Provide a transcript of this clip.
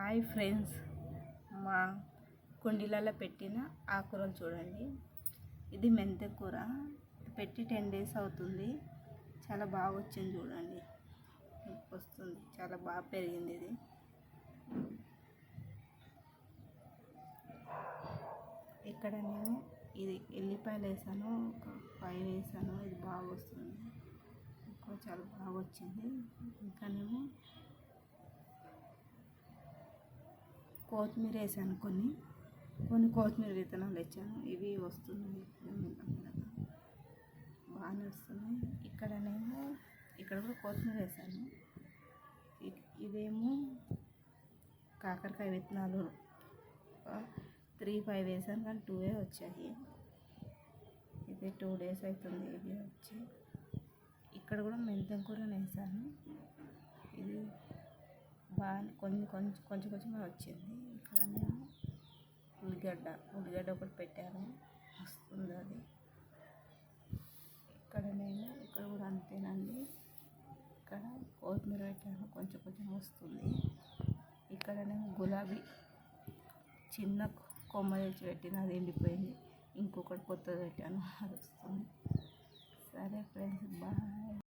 Hi friends, మా కుండీలలో పెట్టిన ఆకుకూరలు చూడండి. ఇది మెంతె కూర పెట్టి 10 days అవుతుంది. చాలా బాగా వచ్చింది చూడండి. వస్తుంది, చాలా బాగా పెరిగింది. ఇక్కడ నేను ఇది ఎల్లిపాయలు వేసాను, ఒక 5 వేసాను. ఇది బాగా వస్తుంది, ఎక్కువ చాలా బాగా వచ్చింది. ఇంకానేమో కొత్తిమీర వేసాను, కొన్ని కొత్తిమీర విత్తనాలు తెచ్చాను. ఇవి వస్తున్నాయి, బాగానే వస్తున్నాయి. ఇక్కడ కూడా కొత్తిమీర వేసాను. ఇదేమో కాకరకాయ విత్తనాలు 3-5 వేసాను, కానీ 2 వచ్చాయి. ఇది 2 days అవుతుంది ఇవి వచ్చి. ఇక్కడ కూడా మెంతం కూర వేసాను. ఇది బాగా కొంచెం వచ్చింది. ఇక్కడ నేను ఉల్లిగడ్డ ఒకటి పెట్టాను, వస్తుంది అది. ఇక్కడ కూడా అంతేనండి. ఇక్కడ కొత్తిమీర పెట్టాను, కొంచెం వస్తుంది. ఇక్కడ నేను గులాబీ చిన్న కొమ్మ తెచ్చి పెట్టిన, అది ఎండిపోయింది. ఇంకొకటి కొత్తది పెట్టాను, అది వస్తుంది. సరే ఫ్రెండ్స్, బాయ్.